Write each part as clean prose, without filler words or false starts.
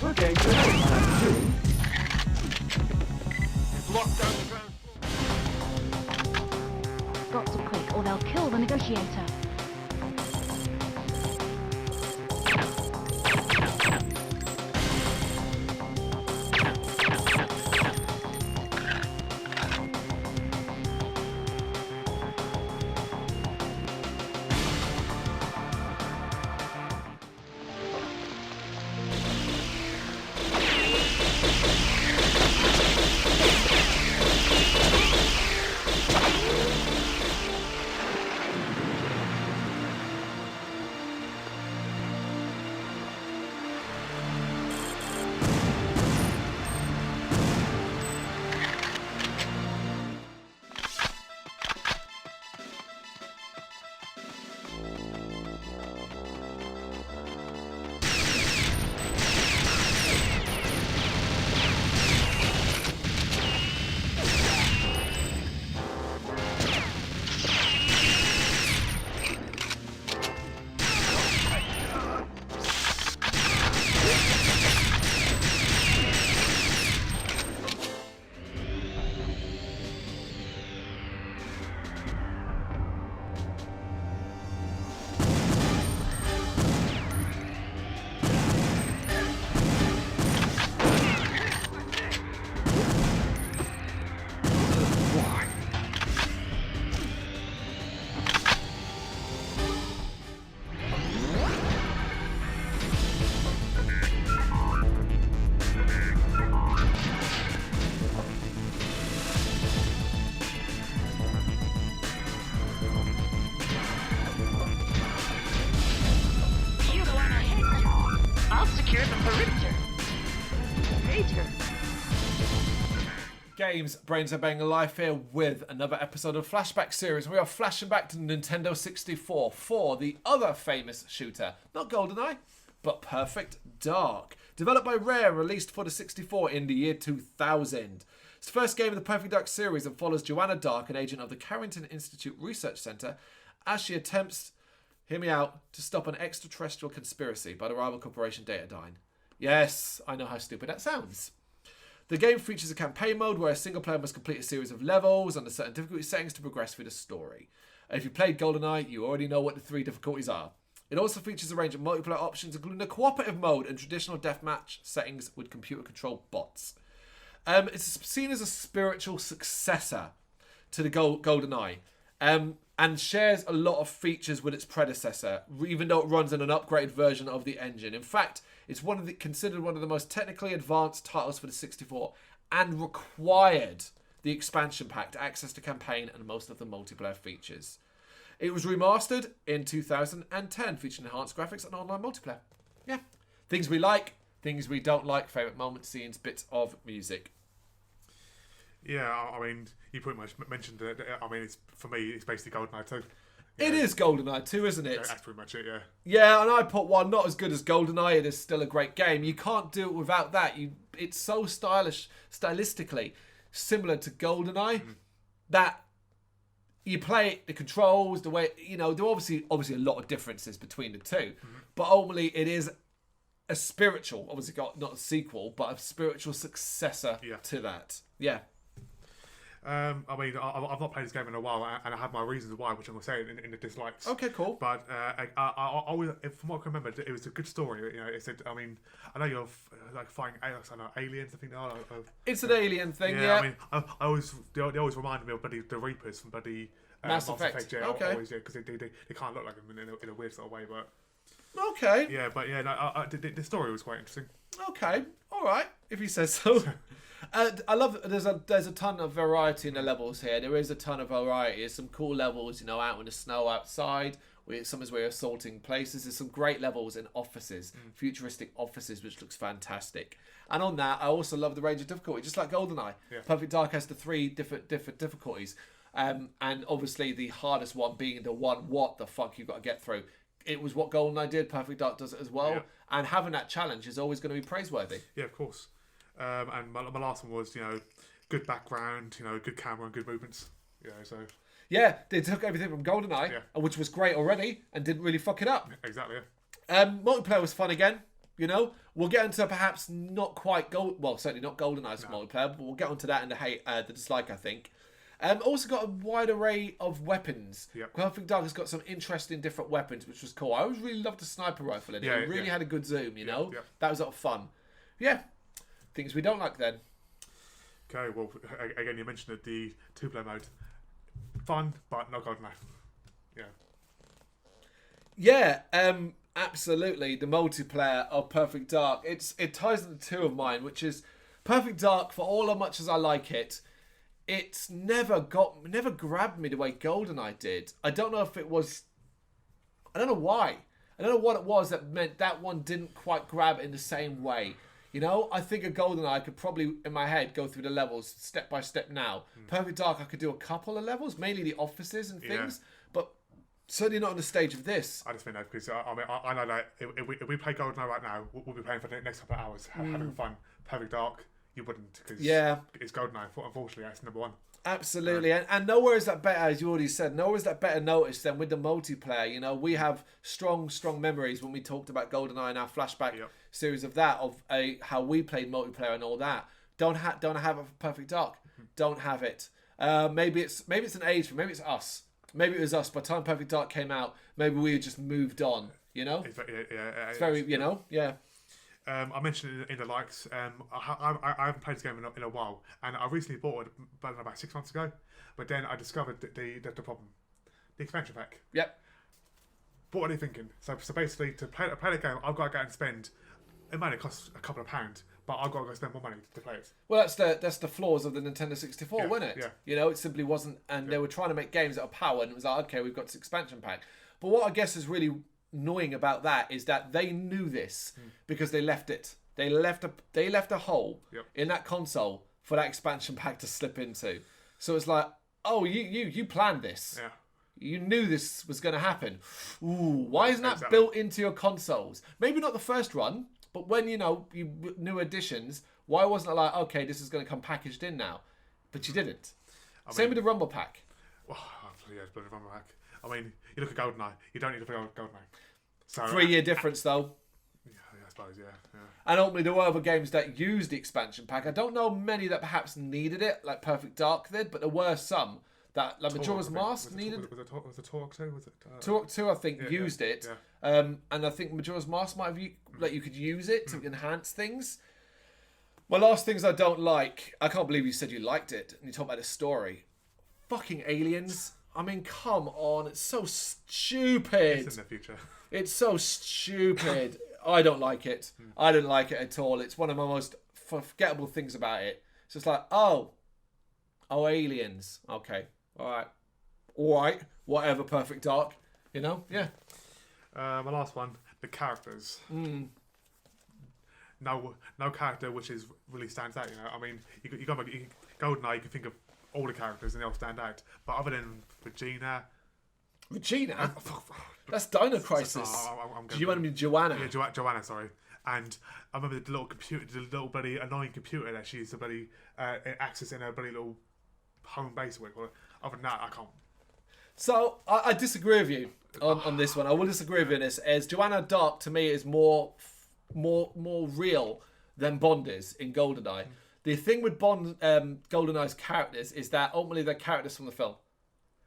Okay, good. Lock down the ground. Got to quick, or they'll kill the negotiator. Games, Brains Are Bang Alive here with another episode of Flashback series. We are flashing back to Nintendo 64 for the other famous shooter, not GoldenEye, but Perfect Dark. Developed by Rare, released for the 64 in the year 2000. It's the first game of the Perfect Dark series and follows Joanna Dark, an agent of the Carrington Institute Research Center, as she attempts, hear me out, to stop an extraterrestrial conspiracy by the rival corporation Datadyne. Yes, I know how stupid that sounds. The game features a campaign mode where a single player must complete a series of levels under certain difficulty settings to progress through the story. If you played GoldenEye, you already know what the 3 difficulties are. It also features a range of multiplayer options, including a cooperative mode and traditional deathmatch settings with computer-controlled bots. It's seen as a spiritual successor to the GoldenEye, and shares a lot of features with its predecessor, even though it runs on an upgraded version of the engine. In fact, it's considered one of the most technically advanced titles for the 64 and required the expansion pack to access the campaign and most of the multiplayer features. It was remastered in 2010, featuring enhanced graphics and online multiplayer. Yeah. Things we like, things we don't like, favourite moments, scenes, bits of music. Yeah, I mean, you pretty much mentioned it. I mean, for me, it's basically GoldenEye 2. It is GoldenEye 2, isn't it? Yeah, that's pretty much it, yeah. Yeah, and I put one, not as good as GoldenEye, it is still a great game. You can't do it without that. It's so stylistically similar to GoldenEye that you play it, the controls, the way, there are obviously a lot of differences between the two, but ultimately it is a spiritual, obviously not a sequel, but a spiritual successor to that. Yeah. I mean, I've not played this game in a while, and I have my reasons why, which I'm going to say in the dislikes. Okay, cool. But I always, from what I can remember, it was a good story. It said, I mean, I know you're like fighting aliens. I think it's an alien thing. Yeah. I mean, they always reminded me of the Reapers from Mass Effect. Yeah, okay. Because they can't look like them in a weird sort of way, but. Okay. Yeah, but yeah, no, the story was quite interesting. Okay, all right, if you say so. I love there's a ton of variety in the levels here. There is a ton of variety. There's some cool levels, out in the snow outside, Some is where you're assaulting places. There's some great levels in offices, futuristic offices, which looks fantastic. And on that, I also love the range of difficulty, just like GoldenEye. Yeah. Perfect Dark has the 3 different difficulties. And obviously the hardest one being the one, what the fuck you've got to get through. It was what GoldenEye did. Perfect Dark does it as well. Yeah. And having that challenge is always going to be praiseworthy. Yeah, of course. And my last one was, good background, good camera and good movements. So... Yeah, they took everything from GoldenEye, which was great already, and didn't really fuck it up. Exactly, yeah. Multiplayer was fun again, We'll get into perhaps not quite certainly not GoldenEye's multiplayer, but we'll get onto that in the dislike, I think. Also got a wide array of weapons. Yep. Perfect Dark has got some interesting different weapons, which was cool. I always really loved the sniper rifle in it. It really had a good zoom, Yep. That was a lot of fun. Yeah, things we don't like then. Okay, well, again, you mentioned the 2-player mode. Fun, but not GoldenEye. Yeah, absolutely. The multiplayer of Perfect Dark, it ties into 2 of mine, which is Perfect Dark. For all as much as I like it, it's never grabbed me the way GoldenEye did. I don't know if it was. I don't know why. I don't know what it was that meant that one didn't quite grab in the same way. I think a GoldenEye I could probably, in my head, go through the levels step by step now. Perfect Dark, I could do a couple of levels, mainly the offices and things, but certainly not on the stage of this. I just think that because I know that if we play GoldenEye right now, we'll be playing for the next couple of hours, having fun. Perfect Dark, you wouldn't, because it's GoldenEye. Unfortunately, that's number 1. Absolutely, and nowhere is that better, as you already said, nowhere is that better noticed than with the multiplayer. We have strong memories when we talked about GoldenEye in our flashback series of that, of how we played multiplayer and all that. Don't have a Perfect Dark. Don't have it. Maybe it's an age thing. Maybe it's us. Maybe it was us. By the time Perfect Dark came out, maybe we had just moved on. It's very, yeah. I mentioned it in the likes. I haven't played this game in a while, and I recently bought it about 6 months ago. But then I discovered the problem: the expansion pack. Yep. What are they thinking? So basically, to play the game, I've got to go and spend. It might cost a couple of pounds, but I've got to go spend more money to play it. Well, that's the flaws of the Nintendo 64, wasn't it? Yeah. It simply wasn't, and they were trying to make games that are powered, and it was like, okay, we've got this expansion pack. But what I guess is really annoying about that is that they knew this because they left it. They left a hole in that console for that expansion pack to slip into. So it's like, oh, you planned this. Yeah. You knew this was going to happen. Ooh, why isn't that built into your consoles? Maybe not the first run, but when new additions, why wasn't it like, okay, this is going to come packaged in now? But you didn't. Same with the Rumble Pack. Well, yeah, it's the Rumble Pack. I mean, you look at GoldenEye. You don't need to play GoldenEye. So, 3-year difference though. Yeah, I suppose, yeah. And ultimately, there were other games that used the expansion pack. I don't know many that perhaps needed it, like Perfect Dark did, but there were some that, like Majora's Mask needed. Was it Turok 2? Was it? Turok 2, I think, used it. Yeah. And I think Majora's Mask might have, you could use it to enhance things. My last things I don't like, I can't believe you said you liked it, and you talk about the story. Fucking aliens. I mean, come on, it's so stupid. It's in the future. It's so stupid. I don't like it. I didn't like it at all. It's one of my most forgettable things about it. It's just like, oh, aliens. Okay, all right, whatever. Perfect Dark, yeah. My last one, the characters. No character which really stands out. I mean, you go GoldenEye, you can think of all the characters and they all stand out. But other than Regina. That's Dino Crisis. Do you want to be Joanna? Yeah, Joanna. Sorry. And I remember the little computer, the little bloody annoying computer that she used to bloody access in her bloody little home base. Other than that, I can't. So I disagree with you on this one. I will disagree with you on this. As Joanna Dark to me is more real than Bond is in GoldenEye. The thing with GoldenEye's characters is that ultimately they're characters from the film.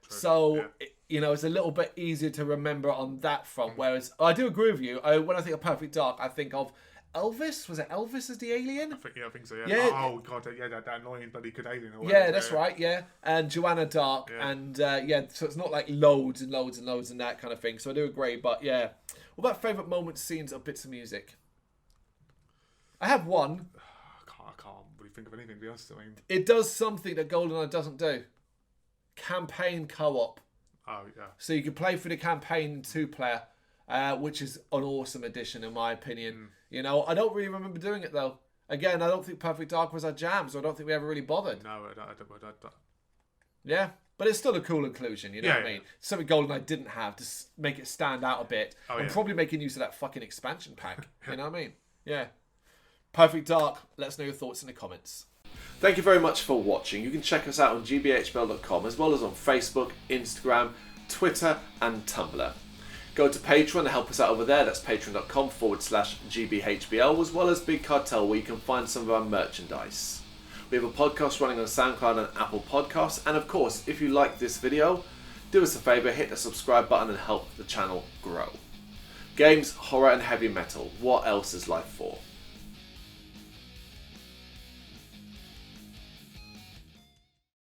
True. So, it's a little bit easier to remember on that front. Whereas, I do agree with you. When I think of Perfect Dark, I think of Elvis. Was it Elvis as the alien? I think so, yeah. Oh, God, yeah, that annoying bloody good alien. Yeah, that's right, yeah. And Joanna Dark, and so it's not like loads and loads and loads and that kind of thing. So I do agree, but yeah. What about favourite moments, scenes, or bits of music? I have one. I can't really think of anything, to be honest. I mean, it does something that GoldenEye doesn't do. Campaign co-op. Oh, yeah. So you can play through the campaign 2-player, which is an awesome addition in my opinion. You know, I don't really remember doing it though. Again, I don't think Perfect Dark was our jam, so I don't think we ever really bothered. No, I don't. Yeah, but it's still a cool inclusion, you know what I mean? Something GoldenEye didn't have to make it stand out a bit. And probably making use of that fucking expansion pack. You know what I mean? Yeah. Perfect Dark, let us know your thoughts in the comments. Thank you very much for watching. You can check us out on gbhbl.com as well as on Facebook, Instagram, Twitter and Tumblr. Go to Patreon and help us out over there. That's patreon.com/GBHBL, as well as Big Cartel, where you can find some of our merchandise. We have a podcast running on SoundCloud and Apple Podcasts. And of course, if you like this video, do us a favour, hit the subscribe button and help the channel grow. Games, horror and heavy metal. What else is life for?